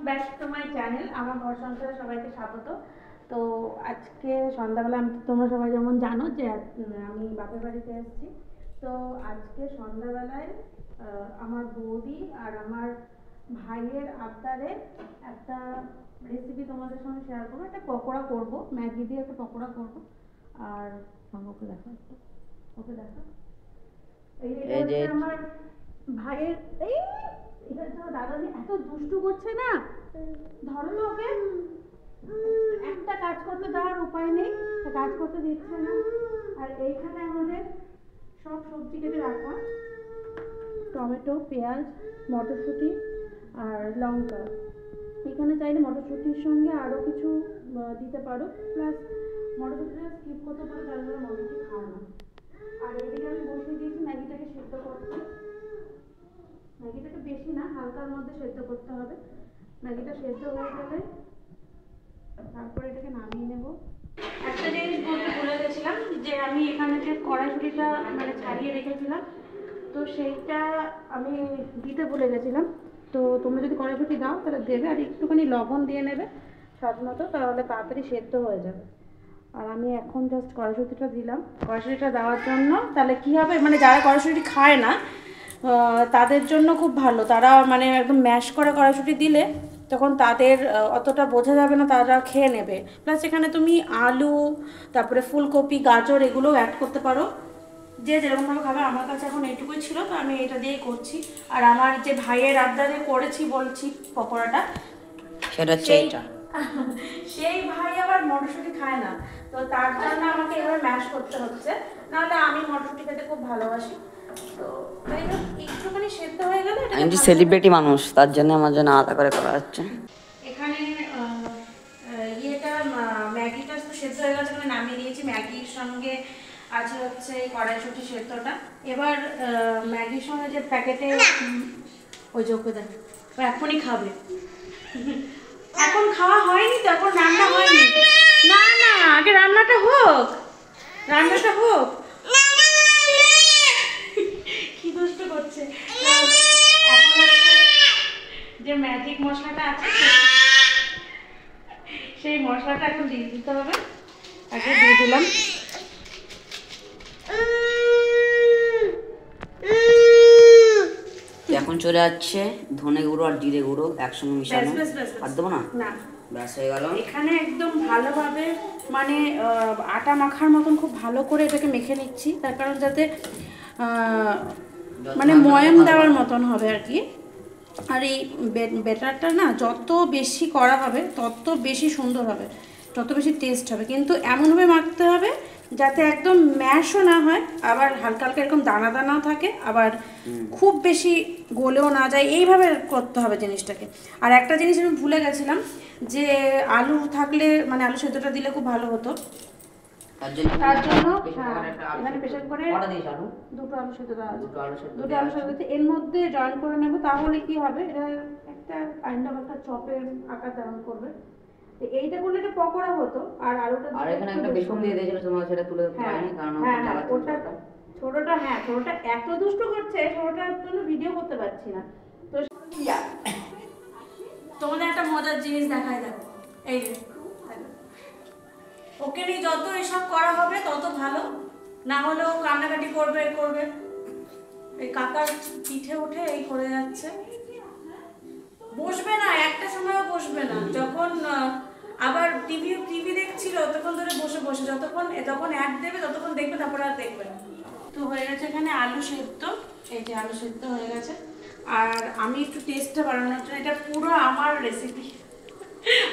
Back to my channel. আমার ঘর সংসারে সবাইকে স্বাগত। তো আজকে সন্ধ্যাবেলা তোমরা সবাই যেমন জানো যে আমি বাপের বাড়িতে এসেছি। তো আজকে সন্ধ্যাবেলায় আমার বৌদি আর আমার ভাইয়ের আবদারে একটা রেসিপি তোমাদের সঙ্গে শেয়ার করবো। একটা পকোড়া করবো, ম্যাগি দিয়ে একটা পকোড়া করবো। আর ওকে দেখো, ওকে দেখো, এই যে আমার ভাইয়ের এই দাদা এত দুষ্টু করছে না, ধরো না ওকে। একটা কাজ করতে দেওয়ার উপায় নেই, কাজ করতে দিচ্ছে না। আর এইখানে আমাদের সব সবজি কেটে রাখা, টমেটো, পেঁয়াজ, মটরশুঁটি আর লঙ্কা। এখানে চাইলে মটরশুঁটির সঙ্গে আরও কিছু দিতে পারো, প্লাস মটরশুঁটিটা স্কিপ করতে পারো যারা যারা মটরশুঁটি খাও না। আর এদিকে আমি বসিয়ে দিয়েছি ম্যাগিটাকে সেদ্ধ করতে। ম্যাগিটাকে বেশি না, হালকার মধ্যে সেদ্ধ করতে হবে। ম্যাগিটা সেদ্ধ হয়ে গেলে তারপরে এটাকে নামিয়ে নেব। একটা জিনিস বলতে ভুলে গেছিলাম, যে আমি এখানে যে কড়াইশুঁটিটা মানে ছাড়িয়ে রেখেছিলাম, তো সেইটা আমি দিতে ভুলে গেছিলাম। তো তোমরা যদি কড়াইশুঁটি দাও তাহলে দেবে, আর একটুখানি লবণ দিয়ে নেবে স্বাদ মতো, তাহলে তাড়াতাড়ি সেদ্ধ হয়ে যাবে। আর আমি এখন জাস্ট কড়াইশুঁটিটা দিলাম। কড়াইশুঁটিটা দেওয়ার জন্য তাহলে কী হবে, মানে যারা কড়াইশুঁটি খায় না তাদের জন্য খুব ভালো। তারা মানে একদম ম্যাশ করে কড়াইশুঁটি দিলে তখন তাদের অতটা বোঝা যাবে না, তারা খেয়ে নেবে। প্লাস এখানে তুমি আলু, তারপরে ফুলকপি, গাজর এগুলোও অ্যাড করতে পারো, যে যেরকমভাবে খাবে। আমার কাছে এখন এইটুকুই ছিল, তো আমি এটা দিয়েই করছি। আর আমার যে ভাইয়ের আবদারে করেছি বলছি পকোড়াটা, সেটা হচ্ছে এইটা। সেই ভাই আবার মটরশুঁটি খায় না, তো তার জন্য আমাকে এভাবে ম্যাশ করতে হচ্ছে, নাহলে আমি মটরশুঁটি খেতে খুব ভালোবাসি। তো একটুখানি সেদ্ধ হয়ে গেলে, আমি যে সেলিব্রিটি মানুষ, তার জন্য আমার জন্য আলাদা করে করা হচ্ছে। এখানে ইয়েটা ম্যাগিটা তো সেদ্ধ হয়ে গেছে, আমি নামিয়ে দিয়েছি। ম্যাগির সঙ্গে আছে হচ্ছে এই কড়াইশুঁটি সেদ্ধটা। এবার ম্যাগির সঙ্গে যে প্যাকেটে ওই যে ওকে দেখো, এখনই খাবে। এখন খাওয়া হয়নি তো, এখন রান্না হয়নি। না না, আগে রান্নাটা হোক, রান্নাটা হোক। কি দুষ্ট করছে। এখন যে ম্যাজিক মশলাটা আছে, সেই মশলাটা এখন দিয়ে দিতে হবে। আগে দিয়ে দিলাম। এখন চলে যাচ্ছে ধনে গুঁড়ো আর জিরে গুঁড়ো একসঙ্গে মিশানো। আর দেবো না, ব্যাস হয়ে গেল। এখানে একদম ভালোভাবে মানে আটা মাখার মতন খুব ভালো করে এটাকে মেখে নিচ্ছি, তার কারণ যাতে মানে ময়াম দেওয়ার মতন হবে আর কি। আর এই ব্যাটারটা না যত বেশি করা হবে তত বেশি সুন্দর হবে, তত বেশি টেস্ট হবে। কিন্তু এমনভাবে মাখতে হবে যাতে একদম ম্যাশও না হয়, আবার হালকা হালকা এরকম দানা দানাও থাকে, আবার খুব বেশি গলেও না যায়। এইভাবে করতে হবে জিনিসটাকে। আর একটা জিনিস আমি ভুলে গেছিলাম, যে আলু থাকলে মানে আলু সেদ্ধটা দিলে খুব ভালো হতো। তার জন্য এখানে প্রেসার করে দুটো আলু সেদ্ধ দেওয়া আছে, দুটো আলু সেদ্ধ এর মধ্যে জয়েন করে নেব। তাহলে কি হবে, এটা একটা কাইন্ড অফ একটা চপের আকার ধারণ করবে। এইটা করলে এটা পকোড়া হতো। আর আলুটা আর এখানে একটা বেসন দিয়ে দিয়েছিল, তোমরা সেটা তুলে পাইনি কারণ ওটা ছোটটা, হ্যাঁ ছোটটা এত দুষ্ট করছে, ছোটটার জন্য ভিডিও করতে পারছি না। তো তোমাদের একটা মজার জিনিস দেখাই, দেখো এই যে ওকে নিয়ে যত এসব করা হবে তত ভালো, না হলেও কান্নাকাটি করবে করবে। এই কাকার পিঠে উঠে এই করে যাচ্ছে, বসবে না, একটা সময়ও বসবে না। যখন আবার টিভি দেখছিল তখন ধরে বসে বসে যখন অ্যাড দেবে ততক্ষণ দেখবে, তারপর আর দেখবে না। তো হয়ে গেছে এখানে আলু সেদ্ধ, এই যে আলু সেদ্ধ হয়ে গেছে। আর আমি একটু টেস্টটা বাড়ানোর জন্য, এটা পুরো আমার রেসিপি।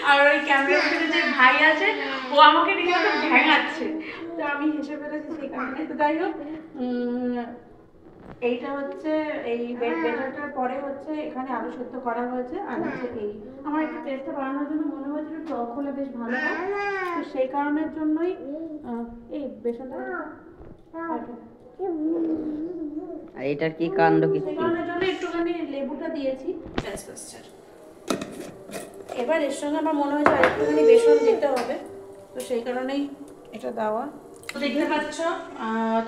আর ওই ক্যামেরার ভিতরে যে ভাই আছে, ও আমাকে রীতিমতো ভেঙাচ্ছে, তো আমি হেসে ফেলেছি সেই কারণে। তো যাই হোক, এইটা হচ্ছে এই বেটারটার পরে হচ্ছে এখানে আলু সেদ্ধ করা হয়েছে। আর হচ্ছে এই আমার একটু টেস্টটা বাড়ানোর জন্য মনে হয়েছিল একটু টক হলে বেশ ভালো হয়, তো সেই কারণের জন্যই এই বেসনটা। আর এটার কি কাণ্ড, কি সেই কারণের জন্য একটুখানি লেবুটা দিয়েছি। এবার এর সঙ্গে আমার মনে হয়েছে আরেকটুখানি বেসন দিতে হবে, তো সেই কারণেই এটা দেওয়া। দেখতে পাচ্ছ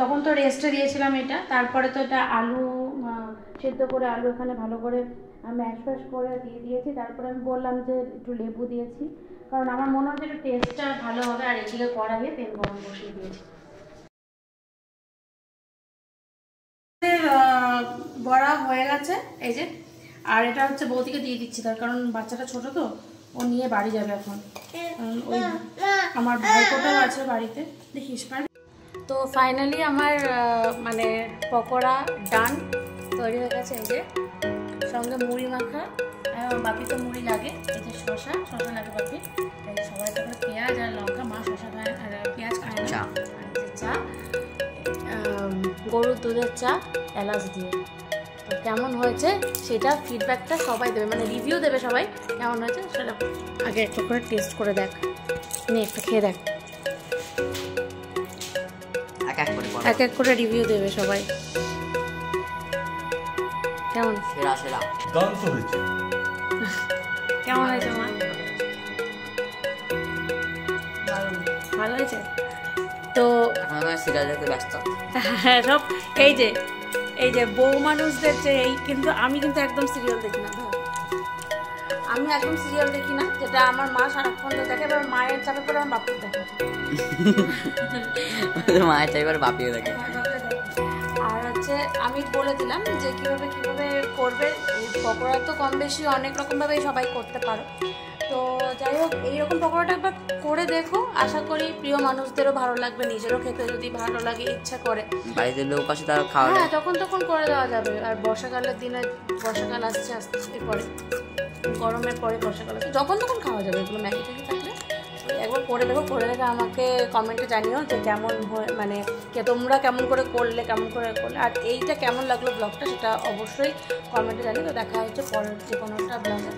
তখন তো রেস্টে দিয়েছিলাম এটা, তারপরে তো এটা আলু সেদ্ধ করে আলু এখানে ভালো করে ম্যাশ ফ্যাশ করে দিয়ে দিয়েছি। তারপরে আমি বললাম যে একটু লেবু দিয়েছি, কারণ আমার মনে হচ্ছে একটু টেস্টটা ভালো হবে। আর এদিকে কড়াইয়ে তেল গরম বসিয়ে দিয়েছি। বড়া হয়ে গেছে এই যে, আর এটা হচ্ছে বৌদিকে দিয়ে দিচ্ছি, তার কারণ বাচ্চাটা ছোট তো, ও নিয়ে বাড়ি যাবে এখন। ওই আমার ভাইপোটাও আছে বাড়িতে, দেখিস পার। তো ফাইনালি আমার মানে পকোড়া ডান তৈরি হয়ে গেছে। এই যে সঙ্গে মুড়ি মাখা, বাপি তো মুড়ি লাগে, এই যে শশা লাগে বাপি, এই যে সবাই তো পেঁয়াজ আর লঙ্কা, মা শশা খায় আর পেঁয়াজ খায় না। আর যে চা, গরুর দুধের চা এলাচ দিয়ে। তো কেমন হয়েছে সেটা ফিডব্যাকটা সবাই দেবে, মানে রিভিউ দেবে সবাই কেমন হয়েছে সেটা আগে একটু করে টেস্ট করে দেখ, নিয়ে একটু খেয়ে দেখ, এক এক করে রিভিউ দেবে সবাই। কেমন হয়েছে? কেমন হয়েছে মা? ভালো হয়েছে তো। হ্যাঁ সব এই যে বউ মানুষদের যে এই, কিন্তু আমি কিন্তু একদম সিরিয়াল দেখি না, আমি একদম সিরিয়াল দেখি না, যেটা আমার মা সারাক্ষণ দেখে, এবার মায়ের চাপে করে আমার বাপু দেখে, মায়ের চাইবার বাপিও দেখে। আর হচ্ছে আমি বলে দিলাম যে কিভাবে করবে। পকোড়া তো কম বেশি অনেক রকমভাবে সবাই করতে পারো, তো যাই হোক এইরকম পকোড়াটা একবার করে দেখো, আশা করি প্রিয় মানুষদেরও ভালো লাগবে, নিজেরও খেতে যদি ভালো লাগে ইচ্ছা করে, বাড়িতে লোক আসে তারা খাওয়া, হ্যাঁ তখন করে দেওয়া যাবে। আর বর্ষাকালের দিনে, বর্ষাকাল আসছে পরে, গরমের পরে বর্ষাকাল আসছে, যখন তখন খাওয়া যাবে এগুলো। ম্যাগি ট্যাগি থাকলে একবার করে দেখো, আমাকে কমেন্টে জানিও যে কেমন মানে তোমরা কেমন করে করলে, আর এইটা কেমন লাগলো ব্লগটা, সেটা অবশ্যই কমেন্টে জানিও। তো দেখা হচ্ছে পরের যে কোনো একটা ব্লগে।